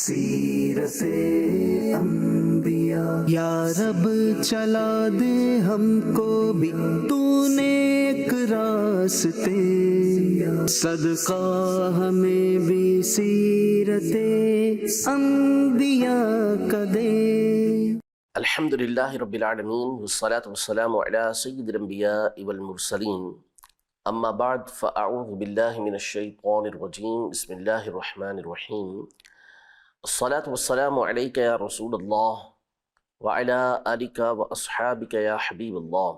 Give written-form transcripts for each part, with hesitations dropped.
سیرت انبیاء یا رب چلا دے ہم کو بھی تو نیک راستے، صدقہ ہمیں بھی سیرت انبیاء کا دے۔ الحمد للہ رب العالمین والصلاة والسلام علی سید الانبیاء والمرسلین، اما بعد فاعوذ باللہ من الشیطان الرجیم، بسم اللہ الرحمن الرحیم۔ الصلاة والسلام علیک یا رسول اللہ وعلی آلک واصحابک یا حبیب اللہ،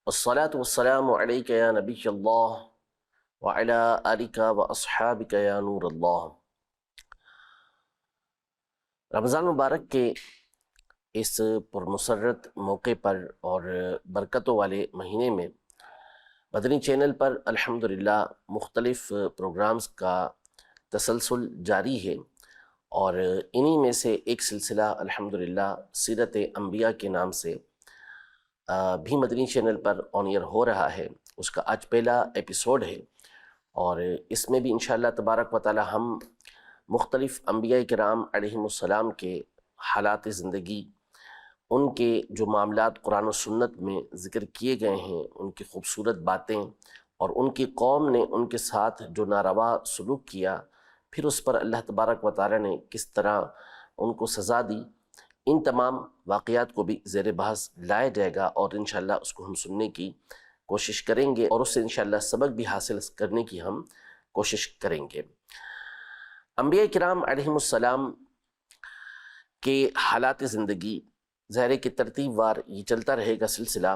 الصلاة والسلام علیک یا نبی اللہ وعلی آلک واصحابک یا نور اللہ۔ رمضان مبارک کے اس پرمسرت موقع پر اور برکتوں والے مہینے میں مدنی چینل پر الحمدللہ مختلف پروگرامز کا تسلسل جاری ہے، اور انہی میں سے ایک سلسلہ الحمدللہ سیرت انبیاء کے نام سے بھی مدنی چینل پر آن ایئر ہو رہا ہے۔ اس کا آج پہلا ایپیسوڈ ہے، اور اس میں بھی انشاءاللہ تبارک و تعالی ہم مختلف انبیاء کرام علیہم السلام کے حالات زندگی، ان کے جو معاملات قرآن و سنت میں ذکر کیے گئے ہیں، ان کی خوبصورت باتیں، اور ان کی قوم نے ان کے ساتھ جو ناروا سلوک کیا، پھر اس پر اللہ تبارک و تعالی نے کس طرح ان کو سزا دی، ان تمام واقعات کو بھی زیر بحث لایا جائے گا، اور انشاءاللہ اس کو ہم سننے کی کوشش کریں گے، اور اس سے انشاءاللہ سبق بھی حاصل کرنے کی ہم کوشش کریں گے۔ انبیاء کرام علیہم السلام کے حالات زندگی ظاہر کی ترتیب وار یہ چلتا رہے گا سلسلہ،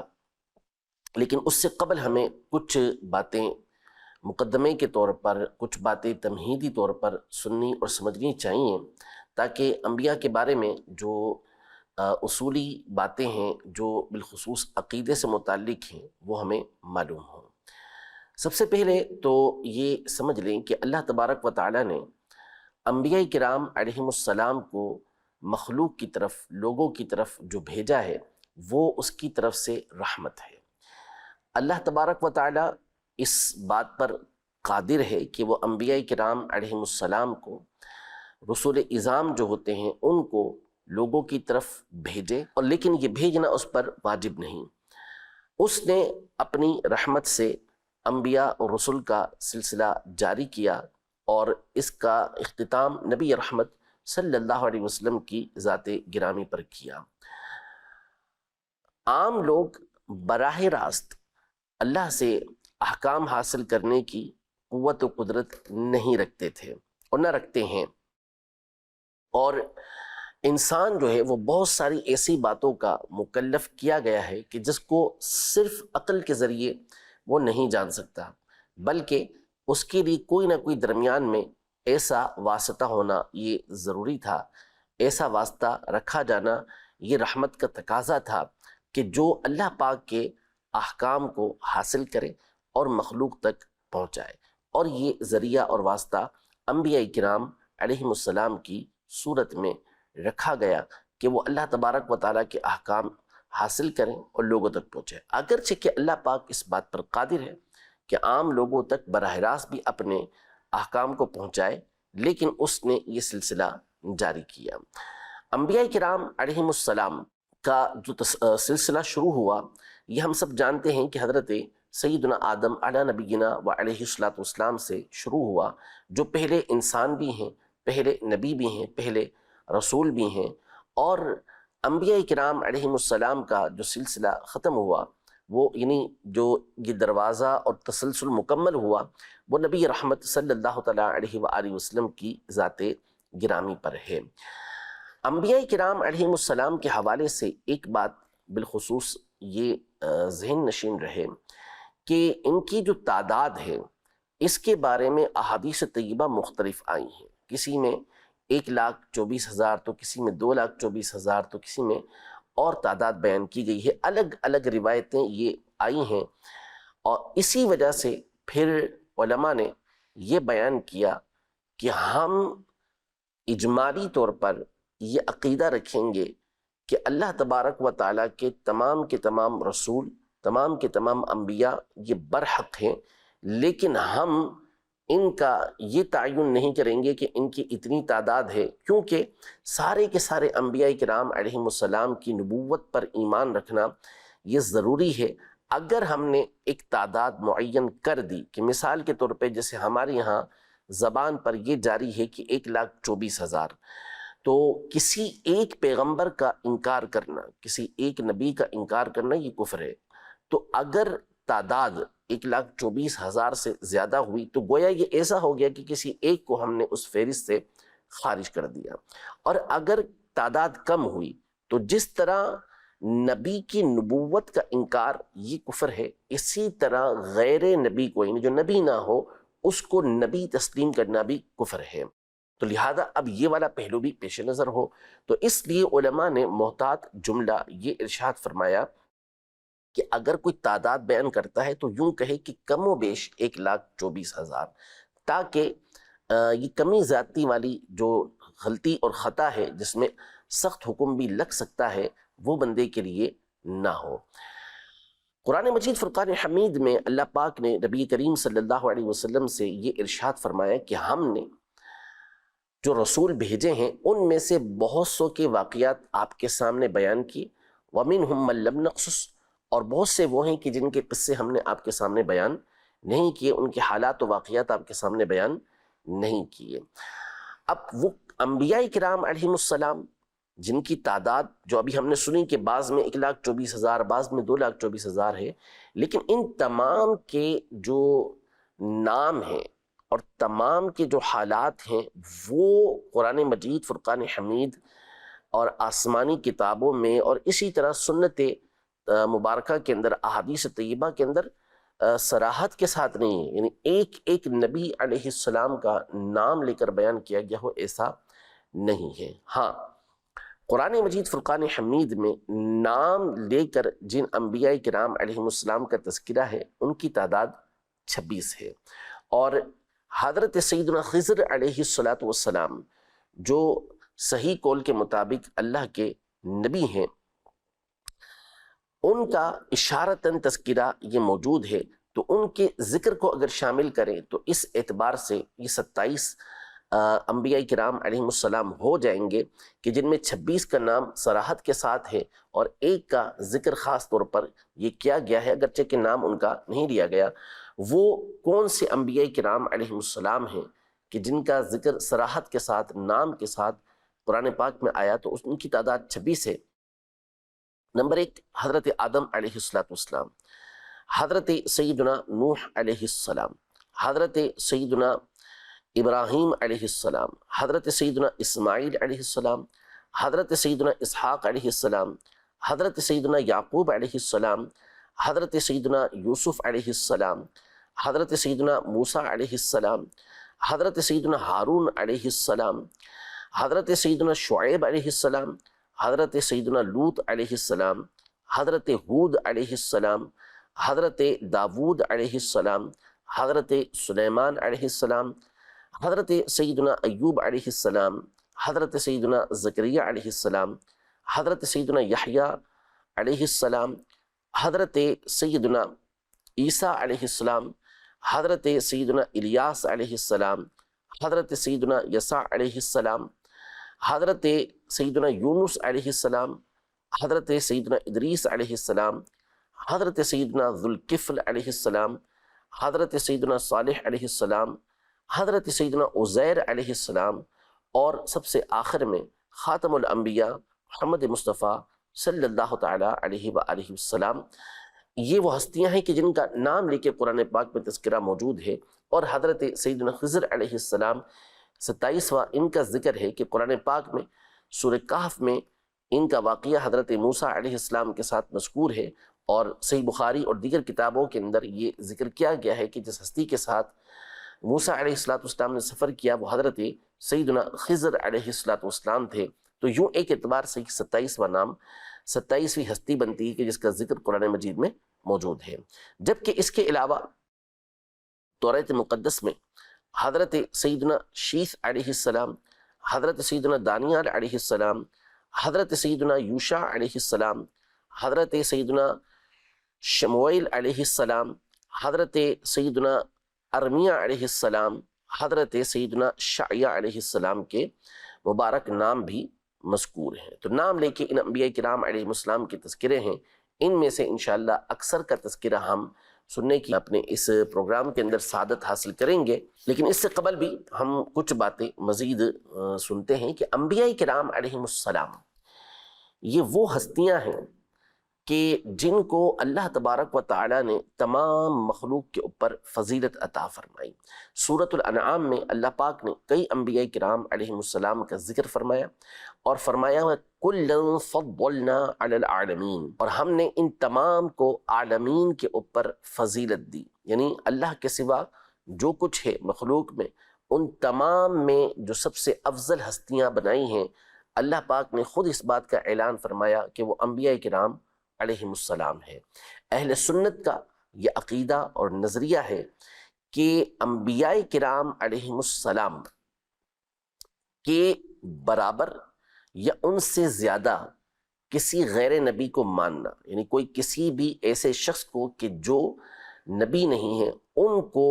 لیکن اس سے قبل ہمیں کچھ باتیں مقدمے کے طور پر، کچھ باتیں تمہیدی طور پر سننی اور سمجھنی چاہیے، تاکہ انبیاء کے بارے میں جو اصولی باتیں ہیں جو بالخصوص عقیدے سے متعلق ہیں وہ ہمیں معلوم ہوں۔ سب سے پہلے تو یہ سمجھ لیں کہ اللہ تبارک و تعالی نے انبیاء کرام علیہم السلام کو مخلوق کی طرف، لوگوں کی طرف جو بھیجا ہے وہ اس کی طرف سے رحمت ہے۔ اللہ تبارک و تعالی اس بات پر قادر ہے کہ وہ انبیاء کرام علیہم السلام کو، رسول اعظام جو ہوتے ہیں، ان کو لوگوں کی طرف بھیجے، اور لیکن یہ بھیجنا اس پر واجب نہیں۔ اس نے اپنی رحمت سے انبیاء اور رسول کا سلسلہ جاری کیا، اور اس کا اختتام نبی رحمت صلی اللہ علیہ وسلم کی ذات گرامی پر کیا۔ عام لوگ براہ راست اللہ سے احکام حاصل کرنے کی قوت و قدرت نہیں رکھتے تھے اور نہ رکھتے ہیں، اور انسان جو ہے وہ بہت ساری ایسی باتوں کا مکلف کیا گیا ہے کہ جس کو صرف عقل کے ذریعے وہ نہیں جان سکتا، بلکہ اس کے لیے کوئی نہ کوئی درمیان میں ایسا واسطہ ہونا یہ ضروری تھا، ایسا واسطہ رکھا جانا یہ رحمت کا تقاضا تھا کہ جو اللہ پاک کے احکام کو حاصل کرے اور مخلوق تک پہنچائے، اور یہ ذریعہ اور واسطہ انبیاء کرام علیہم السلام کی صورت میں رکھا گیا کہ وہ اللہ تبارک و تعالیٰ کے احکام حاصل کریں اور لوگوں تک پہنچائے۔ اگرچہ کہ اللہ پاک اس بات پر قادر ہے کہ عام لوگوں تک براہ راست بھی اپنے احکام کو پہنچائے، لیکن اس نے یہ سلسلہ جاری کیا۔ انبیاء کرام علیہم السلام کا جو سلسلہ شروع ہوا، یہ ہم سب جانتے ہیں کہ حضرت سیدنا آدم علی نبینا و علیہ السلام سے شروع ہوا، جو پہلے انسان بھی ہیں، پہلے نبی بھی ہیں، پہلے رسول بھی ہیں، اور انبیاء کرام علیہم السلام کا جو سلسلہ ختم ہوا، وہ یعنی جو یہ دروازہ اور تسلسل مکمل ہوا، وہ نبی رحمت صلی اللہ تعالیٰ علیہ وآلہ وسلم کی ذات گرامی پر ہے۔ انبیاء کرام علیہم السلام کے حوالے سے ایک بات بالخصوص یہ ذہن نشین رہے کہ ان کی جو تعداد ہے اس کے بارے میں احادیث طیبہ مختلف آئی ہیں، کسی میں 1,24,000 تو کسی میں 2,24,000 تو کسی میں اور تعداد بیان کی گئی ہے، الگ الگ روایتیں یہ آئی ہیں، اور اسی وجہ سے پھر علماء نے یہ بیان کیا کہ ہم اجمالی طور پر یہ عقیدہ رکھیں گے کہ اللہ تبارک و تعالیٰ کے تمام رسول، تمام کے تمام انبیاء یہ برحق ہیں، لیکن ہم ان کا یہ تعین نہیں کریں گے کہ ان کی اتنی تعداد ہے، کیونکہ سارے کے سارے انبیاء کرام علیہم السلام کی نبوت پر ایمان رکھنا یہ ضروری ہے۔ اگر ہم نے ایک تعداد معین کر دی کہ مثال کے طور پہ جیسے ہمارے یہاں زبان پر یہ جاری ہے کہ 1,24,000، تو کسی ایک پیغمبر کا انکار کرنا، کسی ایک نبی کا انکار کرنا یہ کفر ہے۔ تو اگر تعداد 1,24,000 سے زیادہ ہوئی تو گویا یہ ایسا ہو گیا کہ کسی ایک کو ہم نے اس فہرست سے خارج کر دیا۔ اور اگر تعداد کم ہوئی تو جس طرح نبی کی نبوت کا انکار یہ کفر ہے، اسی طرح غیر نبی کو، یعنی جو نبی نہ ہو، اس کو نبی تسلیم کرنا بھی کفر ہے۔ تو لہذا اب یہ والا پہلو بھی پیش نظر ہو، تو اس لیے علماء نے محتاط جملہ یہ ارشاد فرمایا کہ اگر کوئی تعداد بیان کرتا ہے تو یوں کہے کہ کم و بیش 1,24,000، تاکہ یہ کمی زیادتی والی جو غلطی اور خطا ہے جس میں سخت حکم بھی لگ سکتا ہے وہ بندے کے لیے نہ ہو۔ قرآن مجید فرقان حمید میں اللہ پاک نے نبی کریم صلی اللہ علیہ وسلم سے یہ ارشاد فرمایا کہ ہم نے جو رسول بھیجے ہیں ان میں سے بہت سو کے واقعات آپ کے سامنے بیان کی، وَمِنْهُمْ مَن لَّمْ نَقْصُصْ، اور بہت سے وہ ہیں کہ جن کے قصے ہم نے آپ کے سامنے بیان نہیں کیے، ان کے حالات و واقعات آپ کے سامنے بیان نہیں کیے۔ اب وہ انبیاء کرام علیہم السلام جن کی تعداد جو ابھی ہم نے سنی کہ بعض میں 1,24,000، بعض میں 2,24,000 ہے، لیکن ان تمام کے جو نام ہیں اور تمام کے جو حالات ہیں وہ قرآن مجید فرقان حمید اور آسمانی کتابوں میں اور اسی طرح سنت مبارکہ کے اندر، احادیث طیبہ کے اندر صراحت کے ساتھ نہیں ہے، یعنی ایک ایک نبی علیہ السلام کا نام لے کر بیان کیا گیا ہو، ایسا نہیں ہے۔ ہاں، قرآن مجید فرقان حمید میں نام لے کر جن انبیاء کرام علیہم السلام کا تذکرہ ہے ان کی تعداد 26 ہے، اور حضرت سیدنا خضر علیہ السلام جو صحیح قول کے مطابق اللہ کے نبی ہیں، ان کا اشارتاً تذکرہ یہ موجود ہے، تو ان کے ذکر کو اگر شامل کریں تو اس اعتبار سے یہ 27 انبیاء کرام علیہم السلام ہو جائیں گے کہ جن میں 26 کا نام صراحت کے ساتھ ہے اور ایک کا ذکر خاص طور پر یہ کیا گیا ہے، اگرچہ کہ نام ان کا نہیں لیا گیا۔ وہ کون سے انبیاء کرام علیہم السلام ہیں کہ جن کا ذکر صراحت کے ساتھ، نام کے ساتھ قرآن پاک میں آیا، تو ان کی تعداد 26 ہے۔ نمبر 1 حضرت آدم علیہ السلام، حضرت سیدنا نوح علیہ السلام، حضرت سیدنا ابراہیم علیہ السلام، حضرت سیدنا اسماعیل علیہ السلام، حضرت سیدنا اسحاق علیہ السلام، حضرت سیدنا یعقوب علیہ السلام، حضرت سیدنا یوسف علیہ السلام، حضرت سیدنا موسیٰ علیہ السلام، حضرت سیدنا ہارون علیہ السلام، حضرت سیدنا شعیب علیہ السلام، حضرت سیدنا لوط علیہ السلام، حضرت ہود علیہ السلام، حضرت داود علیہ السلام، حضرت سلیمان علیہ السلام، حضرت سیدنا ایوب علیہ السلام، حضرت سیدنا زکریا علیہ السلام، حضرت سیدنا یحییٰ علیہ السلام، حضرت سیدنا عیسیٰ علیہ السلام، حضرت سیدنا الیاس علیہ السلام، حضرت سیدنا یسع علیہ السلام، حضرت سیدنا یونس علیہ السلام، حضرت سیدنا ادریس علیہ السلام، حضرت سیدنا ذوالکفل علیہ السلام، حضرت سیدنا صالح علیہ السلام، حضرت سیدنا عزیر علیہ السلام، اور سب سے آخر میں خاتم الانبیاء محمد مصطفیٰ صلی اللہ تعالیٰ علیہ وآلہ وسلم۔ یہ وہ ہستیاں ہیں کہ جن کا نام لے کے قرآن پاک میں تذکرہ موجود ہے، اور حضرت سیدنا خضر علیہ السلام 27واں ان کا ذکر ہے کہ قرآن پاک میں سورہ کہف میں ان کا واقعہ حضرت موسیٰ علیہ السلام کے ساتھ مذکور ہے، اور صحیح بخاری اور دیگر کتابوں کے اندر یہ ذکر کیا گیا ہے کہ جس ہستی کے ساتھ موسیٰ علیہ السلام نے سفر کیا وہ حضرت سیدنا خضر علیہ السلام تھے۔ تو یوں ایک اعتبار سے 27واں نام 27ویں ہستی بنتی ہے کہ جس کا ذکر قرآن مجید میں موجود ہے۔ جبکہ اس کے علاوہ توریت مقدس میں حضرت سیدنا شیث علیہ السلام، حضرت سیدنا دانیال علیہ السلام، حضرت سیدنا یوشع علیہ السلام، حضرت سیدنا شموئیل علیہ السلام، حضرت سیدنا ارمیہ علیہ السلام، حضرت سیدنا شعیہ علیہ السلام کے مبارک نام بھی مذکور ہیں۔ تو نام لے کے ان انبیاء کرام علیہ السلام کے تذکرے ہیں، ان میں سے انشاءاللہ اکثر کا تذکرہ ہم سننے کی اپنے اس پروگرام کے اندر سعادت حاصل کریں گے، لیکن اس سے قبل بھی ہم کچھ باتیں مزید سنتے ہیں کہ انبیاء کرام علیہ السلام یہ وہ ہستیاں ہیں کہ جن کو اللہ تبارک و تعالی نے تمام مخلوق کے اوپر فضیلت عطا فرمائی۔ سورۃ الانعام میں اللہ پاک نے کئی انبیاء کرام علیہ السلام کا ذکر فرمایا اور فرمایا کُلًا فضلنا علی العالمین، اور ہم نے ان تمام کو عالمین کے اوپر فضیلت دی، یعنی اللہ کے سوا جو کچھ ہے مخلوق میں ان تمام میں جو سب سے افضل ہستیاں بنائی ہیں، اللہ پاک نے خود اس بات کا اعلان فرمایا کہ وہ انبیاء کرام علیہ السلام ہے۔ اہل سنت کا یہ عقیدہ اور نظریہ ہے کہ انبیاء کرام علیہ السلام کے برابر یا ان سے زیادہ کسی غیر نبی کو ماننا، یعنی کوئی کسی بھی ایسے شخص کو کہ جو نبی نہیں ہے ان کو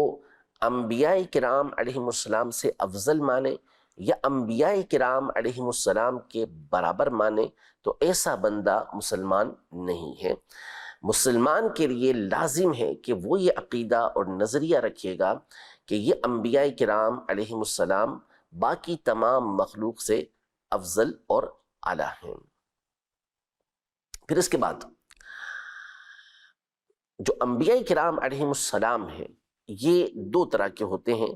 انبیاء کرام علیہ السلام سے افضل مانے یا انبیاء کرام علیہ السلام کے برابر مانے، تو ایسا بندہ مسلمان نہیں ہے۔ مسلمان کے لیے لازم ہے کہ وہ یہ عقیدہ اور نظریہ رکھے گا کہ یہ انبیاء کرام علیہ السلام باقی تمام مخلوق سے افضل اور اعلیٰ ہیں۔ پھر اس کے بعد جو انبیاء کرام علیہ السلام ہیں یہ دو طرح کے ہوتے ہیں،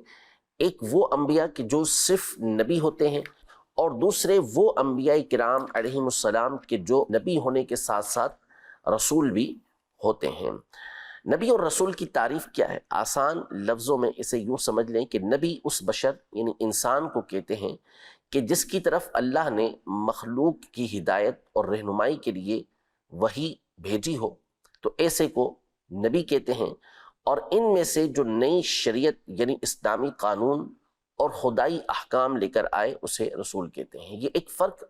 ایک وہ انبیاء کہ جو صرف نبی ہوتے ہیں، اور دوسرے وہ انبیاء کرام علیہ السلام کے جو نبی ہونے کے ساتھ ساتھ رسول بھی ہوتے ہیں۔ نبی اور رسول کی تعریف کیا ہے؟ آسان لفظوں میں اسے یوں سمجھ لیں کہ نبی اس بشر یعنی انسان کو کہتے ہیں کہ جس کی طرف اللہ نے مخلوق کی ہدایت اور رہنمائی کے لیے وحی بھیجی ہو، تو ایسے کو نبی کہتے ہیں، اور ان میں سے جو نئی شریعت یعنی اسلامی قانون اور خدائی احکام لے کر آئے اسے رسول کہتے ہیں۔ یہ ایک فرق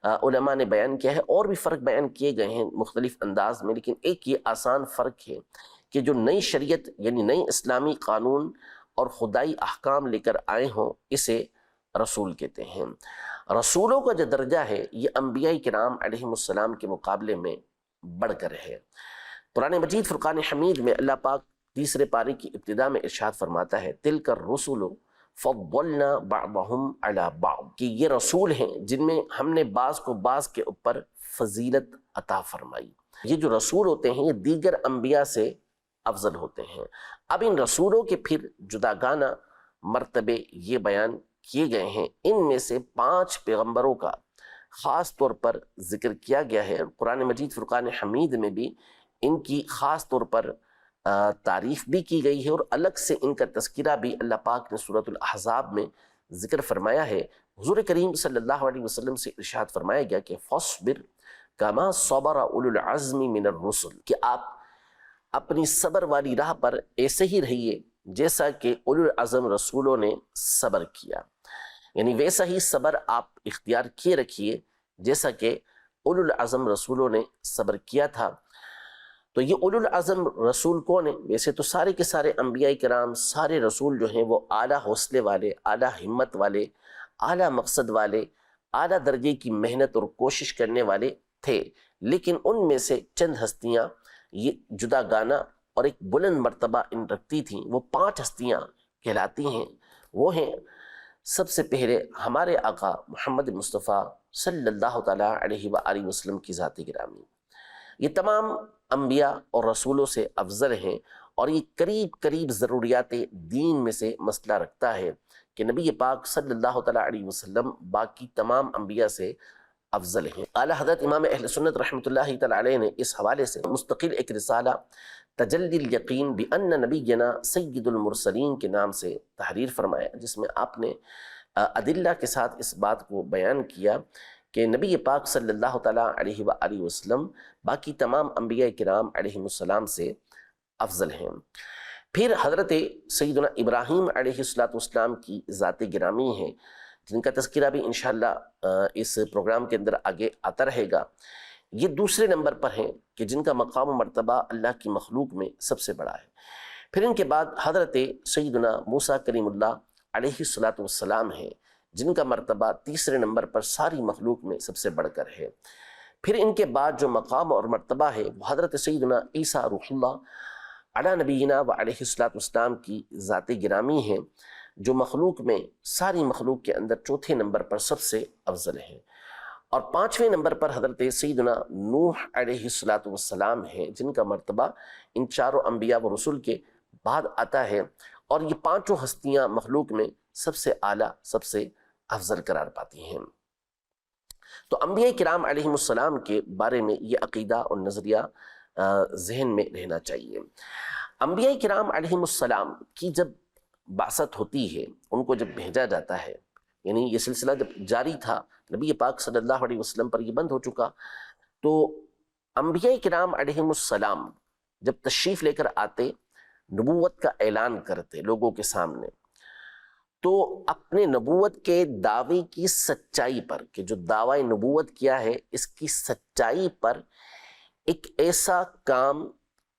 علماء نے بیان کیا ہے، اور بھی فرق بیان کیے گئے ہیں مختلف انداز میں، لیکن ایک یہ آسان فرق ہے کہ جو نئی شریعت یعنی نئی اسلامی قانون اور خدائی احکام لے کر آئے ہوں اسے رسول کہتے ہیں۔ رسولوں کا جو درجہ ہے یہ انبیاء کرام علیہ السلام کے مقابلے میں بڑھ کر ہے۔ قرآن مجید فرقان حمید میں اللہ پاک تیسرے پارے کی ابتدا میں ارشاد فرماتا ہے تِلْكَ الرُّسُلُ فَضَّلْنَا بَعْضَهُمْ عَلَى بَعْضٍ، کہ یہ رسول ہیں جن میں ہم نے بعض کو بعض کے اوپر فضیلت عطا فرمائی۔ یہ جو رسول ہوتے ہیں یہ دیگر انبیاء سے افضل ہوتے ہیں۔ اب ان رسولوں کے پھر جداگانہ مرتبے یہ بیان کیے گئے ہیں، ان میں سے 5 پیغمبروں کا خاص طور پر ذکر کیا گیا ہے، قرآن مجید فرقان حمید میں بھی ان کی خاص طور پر تعریف بھی کی گئی ہے، اور الگ سے ان کا تذکرہ بھی اللہ پاک نے سورۃ الاحزاب میں ذکر فرمایا ہے۔ حضور کریم صلی اللہ علیہ وسلم سے ارشاد فرمایا گیا کہ فاصبر کما صبر اولو العزم من الرسل، کہ آپ اپنی صبر والی راہ پر ایسے ہی رہیے جیسا کہ اولو العزم رسولوں نے صبر کیا، یعنی ویسا ہی صبر آپ اختیار کیے رکھیے جیسا کہ اولو العزم رسولوں نے صبر کیا تھا۔ تو یہ اولو العزم رسول کون ہیں؟ ویسے تو سارے کے سارے انبیاء کرام، سارے رسول جو ہیں وہ اعلیٰ حوصلے والے، اعلیٰ ہمت والے، اعلیٰ مقصد والے، اعلیٰ درجے کی محنت اور کوشش کرنے والے تھے، لیکن ان میں سے چند ہستیاں یہ جدا گانا اور ایک بلند مرتبہ ان رکھتی تھیں، وہ 5 ہستیاں کہلاتی ہیں۔ وہ ہیں سب سے پہلے ہمارے آقا محمد مصطفیٰ صلی اللہ تعالیٰ علیہ وآلہ وسلم کی ذات گرامی۔ یہ تمام انبیاء اور رسولوں سے افضل ہیں، اور یہ قریب قریب ضروریات دین میں سے مسئلہ رکھتا ہے کہ نبی پاک صلی اللہ تعالیٰ علیہ وسلم باقی تمام انبیاء سے افضل ہیں۔ اعلیٰ حضرت امام اہل سنت رحمۃ اللہ تعالیٰ علیہ نے اس حوالے سے مستقل ایک رسالہ تجلی الیقین بان نبینا سید المرسلین کے نام سے تحریر فرمایا، جس میں آپ نے ادلہ کے ساتھ اس بات کو بیان کیا کہ نبی پاک صلی اللہ تعالیٰ علیہ وآلہ وسلم باقی تمام انبیاء کرام علیہ السلام سے افضل ہیں۔ پھر حضرت سیدنا ابراہیم علیہ السلام کی ذات گرامی ہے، جن کا تذکرہ بھی انشاءاللہ اس پروگرام کے اندر آگے آتا رہے گا۔ یہ دوسرے نمبر پر ہیں کہ جن کا مقام و مرتبہ اللہ کی مخلوق میں سب سے بڑا ہے۔ پھر ان کے بعد حضرت سیدنا موسیٰ کلیم اللہ علیہ الصلاۃ والسلام ہیں، جن کا مرتبہ تیسرے نمبر پر ساری مخلوق میں سب سے بڑھ کر ہے۔ پھر ان کے بعد جو مقام اور مرتبہ ہے وہ حضرت سیدنا عیسیٰ روح اللہ علی نبینا و علیہ الصلاۃ والسلام کی ذات گرامی ہیں، جو مخلوق میں ساری مخلوق کے اندر چوتھے نمبر پر سب سے افضل ہیں۔ اور پانچویں نمبر پر حضرت سیدنا نوح علیہ الصلاۃ والسلام ہیں، جن کا مرتبہ ان چاروں انبیاء و رسول کے بعد آتا ہے، اور یہ پانچوں ہستیاں مخلوق میں سب سے اعلیٰ، سب سے افضل قرار پاتی ہیں۔ تو انبیاء کرام علیہم السلام کے بارے میں یہ عقیدہ اور نظریہ ذہن میں رہنا چاہیے۔ انبیاء کرام علیہم السلام کی جب بعثت ہوتی ہے، ان کو جب بھیجا جاتا ہے، یعنی یہ سلسلہ جب جاری تھا، نبی پاک صلی اللہ علیہ وسلم پر یہ بند ہو چکا، تو انبیاء کرام علیہم السلام جب تشریف لے کر آتے، نبوت کا اعلان کرتے لوگوں کے سامنے، تو اپنے نبوت کے دعوے کی سچائی پر، کہ جو دعوی نبوت کیا ہے اس کی سچائی پر ایک ایسا کام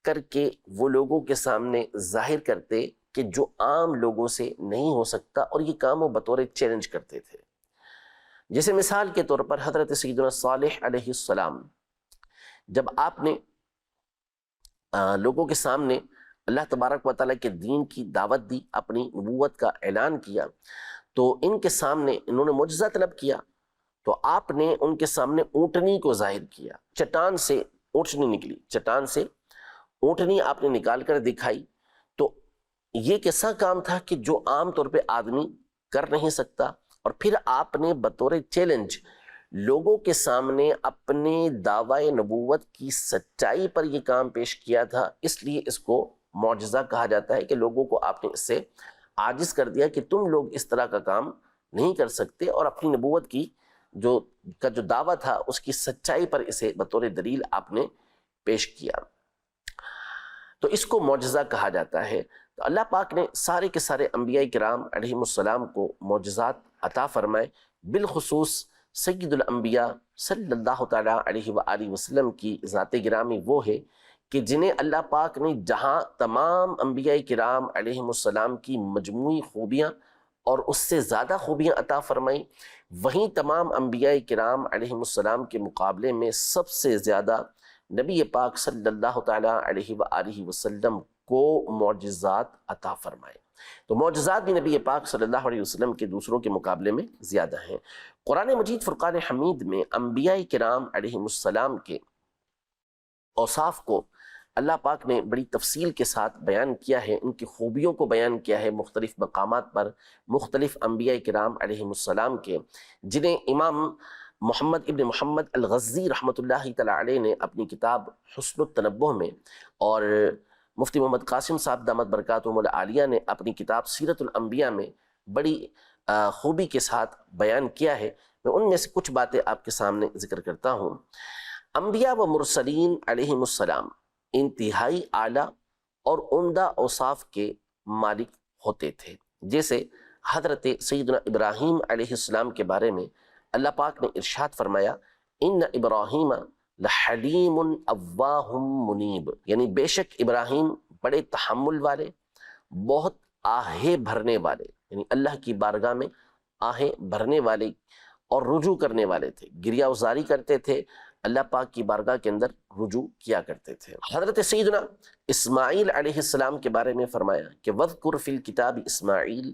کر کے وہ لوگوں کے سامنے ظاہر کرتے کہ جو عام لوگوں سے نہیں ہو سکتا، اور یہ کام وہ بطور چیلنج کرتے تھے۔ جیسے مثال کے طور پر حضرت سیدنا صالح علیہ السلام، جب آپ نے لوگوں کے سامنے اللہ تبارک و تعالیٰ کے دین کی دعوت دی، اپنی نبوت کا اعلان کیا، تو ان کے سامنے انہوں نے معجزہ طلب کیا، تو آپ نے ان کے سامنے اونٹنی کو ظاہر کیا، چٹان سے اونٹنی نکلی، چٹان سے اونٹنی آپ نے نکال کر دکھائی۔ تو یہ کیسا کام تھا کہ جو عام طور پہ آدمی کر نہیں سکتا، اور پھر آپ نے بطور چیلنج لوگوں کے سامنے اپنے دعوی نبوت کی سچائی پر یہ کام پیش کیا تھا، اس لیے اس کو معجزہ کہا جاتا ہے، کہ لوگوں کو آپ نے اس سے عاجز کر دیا کہ تم لوگ اس طرح کا کام نہیں کر سکتے، اور اپنی نبوت کی جو دعویٰ تھا اس کی سچائی پر اسے بطور دلیل آپ نے پیش کیا، تو اس کو معجزہ کہا جاتا ہے۔ تو اللہ پاک نے سارے کے سارے انبیاء کرام علیہم السلام کو معجزات عطا فرمائے، بالخصوص سید الانبیاء صلی اللہ تعالیٰ علیہ وآلہ وسلم کی ذات گرامی وہ ہے کہ جنہیں اللہ پاک نے جہاں تمام انبیاء کرام علیہم السلام کی مجموعی خوبیاں اور اس سے زیادہ خوبیاں عطا فرمائیں، وہیں تمام انبیاء کرام علیہم السلام کے مقابلے میں سب سے زیادہ نبی پاک صلی اللہ تعالیٰ علیہ وآلہ وسلم کو معجزات عطا فرمائے۔ تو معجزات بھی نبی پاک صلی اللہ علیہ وسلم کے دوسروں کے مقابلے میں زیادہ ہیں۔ قرآن مجید فرقان حمید میں انبیاء کرام علیہم السلام کے اوصاف کو اللہ پاک نے بڑی تفصیل کے ساتھ بیان کیا ہے، ان کی خوبیوں کو بیان کیا ہے مختلف مقامات پر، مختلف انبیاء کرام علیہم السلام کے، جنہیں امام محمد ابن محمد الغزی رحمۃ اللہ تعالیٰ علیہ نے اپنی کتاب حسن التنبہ میں، اور مفتی محمد قاسم صاحب دامت برکاتہم العالیہ نے اپنی کتاب سیرت الانبیاء میں بڑی خوبی کے ساتھ بیان کیا ہے۔ میں ان میں سے کچھ باتیں آپ کے سامنے ذکر کرتا ہوں۔ انبیاء و مرسلین علیہم السلام انتہائی اعلیٰ اور عمدہ اوصاف کے مالک ہوتے تھے، جیسے حضرت سیدنا ابراہیم علیہ السلام کے بارے میں اللہ پاک نے ارشاد فرمایا، ان ابراہیم لحلیم اواہ منیب، یعنی بے شک ابراہیم بڑے تحمل والے، بہت آہیں بھرنے والے، یعنی اللہ کی بارگاہ میں آہیں بھرنے والے اور رجوع کرنے والے تھے، گریہ وزاری کرتے تھے، اللہ پاک کی بارگاہ کے اندر رجوع کیا کرتے تھے۔ حضرت سیدنا اسماعیل علیہ السلام کے بارے میں فرمایا کہ وَذْكُرْ فِي الْكِتَابِ إِسْمَاعِيلَ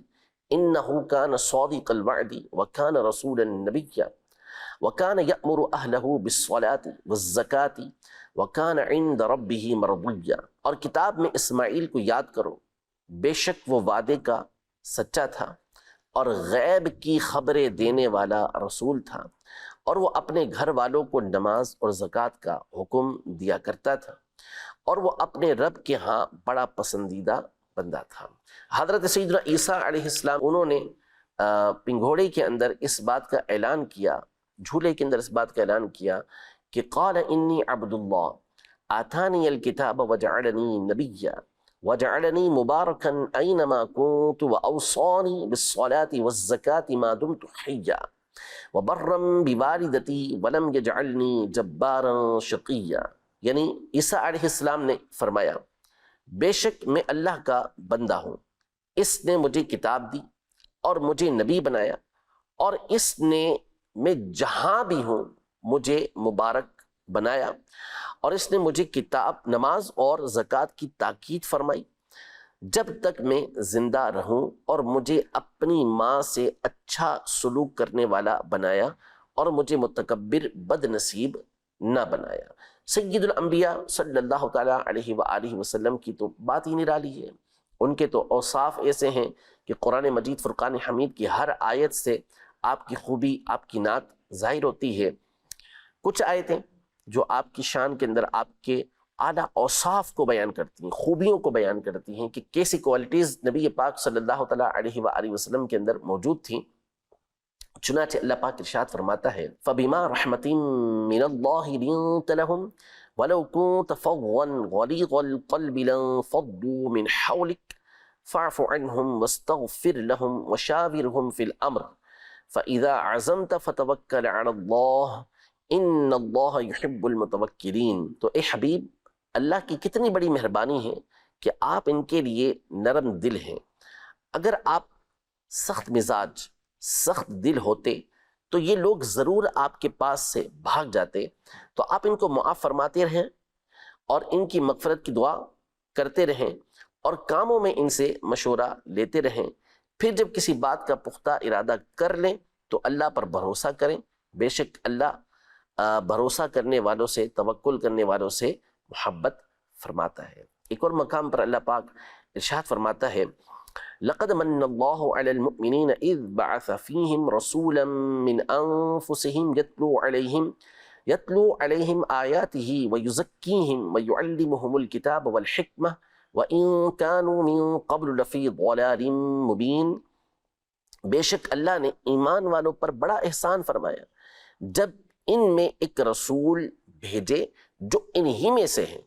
إِنَّهُ كَانَ صَادِقَ الْوَعْدِ وَكَانَ رَسُولًا نَبِيًّا وَكَانَ يَأْمُرُ أَهْلَهُ بِالصَّلَاةِ وَالزَّكَاةِ وَكَانَ عِندَ رَبِّهِ مَرْضِيًّا، اور کتاب میں اسماعیل کو یاد کرو، بے شک وہ وعدے کا سچا تھا اور غیب کی خبریں دینے والا رسول تھا، اور وہ اپنے گھر والوں کو نماز اور زکوٰۃ کا حکم دیا کرتا تھا، اور وہ اپنے رب کے ہاں بڑا پسندیدہ بندہ تھا۔ حضرت سیدنا عیسیٰ علیہ السلام، انہوں نے پنگھوڑے کے اندر اس بات کا اعلان کیا، جھولے کے اندر اس بات کا اعلان کیا کہ قال انی عبد اللہ آتانی الکتاب وجعلنی نبیا وجعلنی مبارکا اینما کنت واوصانی بالصلاة والزکاة ما دمت حیا وبرا بوالدتی ولم یجعلنی جبارا شقیا، یعنی عیسیٰ علیہ السلام نے فرمایا بے شک میں اللہ کا بندہ ہوں، اس نے مجھے کتاب دی اور مجھے نبی بنایا، اور اس نے میں جہاں بھی ہوں مجھے مبارک بنایا، اور اس نے مجھے کتاب، نماز اور زکوٰۃ کی تاکید فرمائی جب تک میں زندہ رہوں، اور مجھے اپنی ماں سے اچھا سلوک کرنے والا بنایا، اور مجھے متکبر بد نصیب نہ بنایا۔ سید الانبیاء صلی اللہ تعالیٰ علیہ وآلہ وسلم کی تو بات ہی نرالی ہے، ان کے تو اوصاف ایسے ہیں کہ قرآن مجید فرقان حمید کی ہر آیت سے آپ کی خوبی، آپ کی نعت ظاہر ہوتی ہے۔ کچھ آیتیں جو آپ کی شان کے اندر آپ کے اعلیٰ اوصاف کو بیان کرتی ہیں، خوبیوں کو بیان کرتی ہیں کہ کیسی کوالٹیز نبی پاک صلی اللہ تعالیٰ علیہ وآلہ وسلم کے اندر موجود تھیں۔ چنانچہ اللہ پاک ارشاد فرماتا ہے فَبِمَا رَحْمَةٍ مِّنَ اللَّهِ لِنتَ لَهُمْ وَلَوْ كُنتَ فَظًّا غَلِيظَ الْقَلْبِ لَانفَضُّوا مِنْ حَوْلِكَ فَاعْفُ عَنْهُمْ وَاسْتَغْفِرْ لَهُمْ وَشَاوِرْهُمْ فِي الْأَمْرِ فَإِذَا عَزَمْتَ فَتَوَكَّلْ عَلَى اللَّهِ إِنَّ اللَّهَ يُحِبُّ الْمُتَوَكِّلِينَ۔ تو اے حبیب، اللہ کی کتنی بڑی مہربانی ہے کہ آپ ان کے لیے نرم دل ہیں۔ اگر آپ سخت مزاج، سخت دل ہوتے تو یہ لوگ ضرور آپ کے پاس سے بھاگ جاتے۔ تو آپ ان کو معاف فرماتے رہیں اور ان کی مغفرت کی دعا کرتے رہیں، اور کاموں میں ان سے مشورہ لیتے رہیں۔ پھر جب کسی بات کا پختہ ارادہ کر لیں تو اللہ پر بھروسہ کریں، بے شک اللہ بھروسہ کرنے والوں سے، توکل کرنے والوں سے محبت فرماتا ہے۔ ایک اور مقام پر اللہ پاک ارشاد فرماتا ہے لَقَدْ مَنَّ اللَّهُ عَلَى الْمُؤْمِنِينَ إِذْ بَعَثَ فِيهِمْ رَسُولًا مِّنْ أَنفُسِهِمْ يَتْلُو عَلَيْهِمْ آيَاتِهِ وَيُزَكِّيهِمْ وَيُعَلِّمُهُمُ الْكِتَابَ وَالْحِكْمَةَ وَإِن كَانُوا مِن قَبْلُ لَفِي ضَلَالٍ مُّبِينٍ۔ بے شک اللہ نے ایمان والوں پر بڑا احسان فرمایا جب ان میں ایک رسول بھیجے جو انہی میں سے ہیں،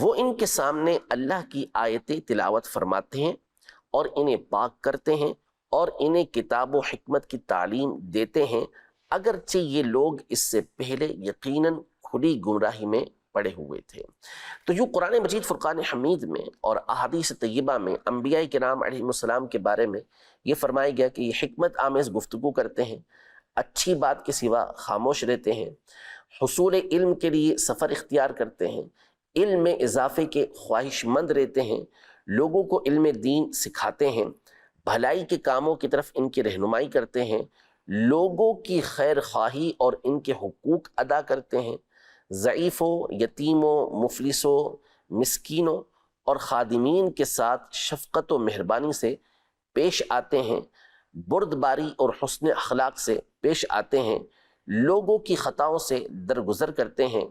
وہ ان کے سامنے اللہ کی آیتیں تلاوت فرماتے ہیں اور انہیں پاک کرتے ہیں اور انہیں کتاب و حکمت کی تعلیم دیتے ہیں، اگرچہ یہ لوگ اس سے پہلے یقیناً کھلی گمراہی میں پڑے ہوئے تھے۔ تو یوں قرآن مجید فرقان حمید میں اور احادیث طیبہ میں انبیاء کرام علیہ السلام کے بارے میں یہ فرمایا گیا کہ یہ حکمت آمیز گفتگو کرتے ہیں، اچھی بات کے سوا خاموش رہتے ہیں، حصول علم کے لیے سفر اختیار کرتے ہیں، علم میں اضافے کے خواہش مند رہتے ہیں، لوگوں کو علم دین سکھاتے ہیں، بھلائی کے کاموں کی طرف ان کی رہنمائی کرتے ہیں، لوگوں کی خیر خواہی اور ان کے حقوق ادا کرتے ہیں، ضعیفوں، یتیموں، مفلسوں، مسکینوں اور خادمین کے ساتھ شفقت و مہربانی سے پیش آتے ہیں، بردباری اور حسن اخلاق سے پیش آتے ہیں، لوگوں کی خطاؤں سے درگزر کرتے ہیں،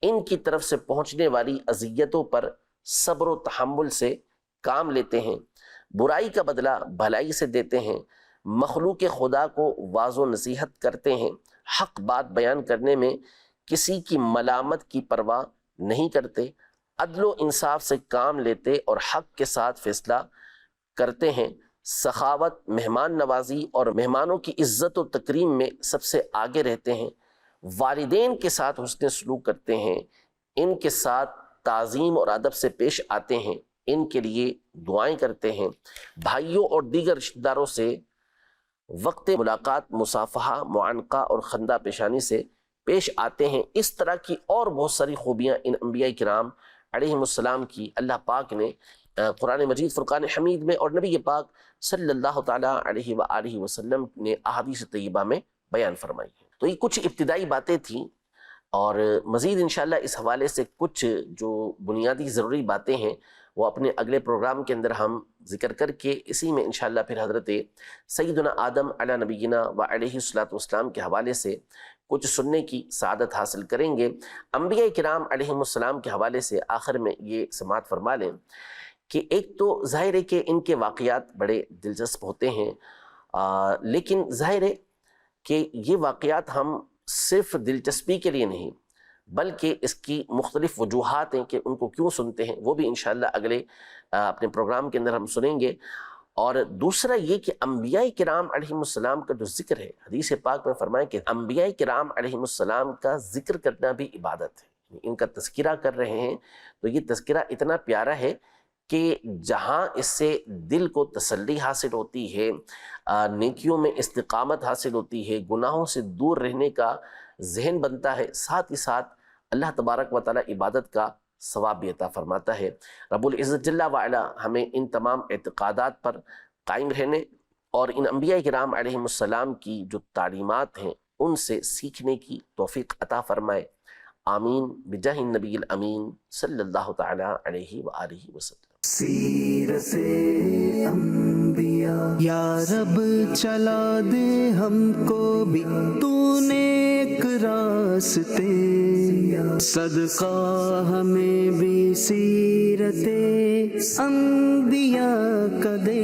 ان کی طرف سے پہنچنے والی اذیتوں پر صبر و تحمل سے کام لیتے ہیں، برائی کا بدلہ بھلائی سے دیتے ہیں، مخلوق خدا کو واعظ و نصیحت کرتے ہیں، حق بات بیان کرنے میں کسی کی ملامت کی پرواہ نہیں کرتے، عدل و انصاف سے کام لیتے اور حق کے ساتھ فیصلہ کرتے ہیں، سخاوت، مہمان نوازی اور مہمانوں کی عزت و تکریم میں سب سے آگے رہتے ہیں، والدین کے ساتھ حسن سلوک کرتے ہیں، ان کے ساتھ تعظیم اور ادب سے پیش آتے ہیں، ان کے لیے دعائیں کرتے ہیں، بھائیوں اور دیگر رشتہ داروں سے وقت ملاقات مصافحہ، معانقہ اور خندہ پیشانی سے پیش آتے ہیں۔ اس طرح کی اور بہت ساری خوبیاں ان انبیاء کرام علیہ السلام کی اللہ پاک نے قرآن مجید فرقان حمید میں اور نبی پاک صلی اللہ تعالیٰ علیہ وآلہ وسلم نے احادیث طیبہ میں بیان فرمائی ہیں۔ تو یہ کچھ ابتدائی باتیں تھیں، اور مزید انشاءاللہ اس حوالے سے کچھ جو بنیادی ضروری باتیں ہیں وہ اپنے اگلے پروگرام کے اندر ہم ذکر کر کے اسی میں انشاءاللہ پھر حضرت سیدنا آدم علی نبینا و علیہ السلام کے حوالے سے کچھ سننے کی سعادت حاصل کریں گے۔ انبیاء کرام علیہ السلام کے حوالے سے آخر میں یہ سماعت فرما لیں کہ ایک تو ظاہر ہے کہ ان کے واقعات بڑے دلچسپ ہوتے ہیں، لیکن ظاہر ہے کہ یہ واقعات ہم صرف دلچسپی کے لیے نہیں بلکہ اس کی مختلف وجوہات ہیں کہ ان کو کیوں سنتے ہیں، وہ بھی انشاءاللہ اگلے اپنے پروگرام کے اندر ہم سنیں گے۔ اور دوسرا یہ کہ انبیاء کرام علیہ السلام کا جو ذکر ہے، حدیث پاک میں فرمایا کہ انبیاء کرام علیہ السلام کا ذکر کرنا بھی عبادت ہے، ان کا تذکرہ کر رہے ہیں، تو یہ تذکرہ اتنا پیارا ہے کہ جہاں اس سے دل کو تسلی حاصل ہوتی ہے، نیکیوں میں استقامت حاصل ہوتی ہے، گناہوں سے دور رہنے کا ذہن بنتا ہے، ساتھ ہی ساتھ اللہ تبارک و تعالیٰ عبادت کا ثواب بھی عطا فرماتا ہے۔ رب العزت جل وعلا ہمیں ان تمام اعتقادات پر قائم رہنے اور ان انبیاء کرام علیہم السلام کی جو تعلیمات ہیں ان سے سیکھنے کی توفیق عطا فرمائے، آمین بجاہ النبی الامین صلی اللہ تعالی علیہ وآلہ وسلم۔ سیرت انبیاء یا رب چلا دے ہم کو بھی تو نیک راستے، صدقہ ہمیں بھی سیرت انبیاء کا دے۔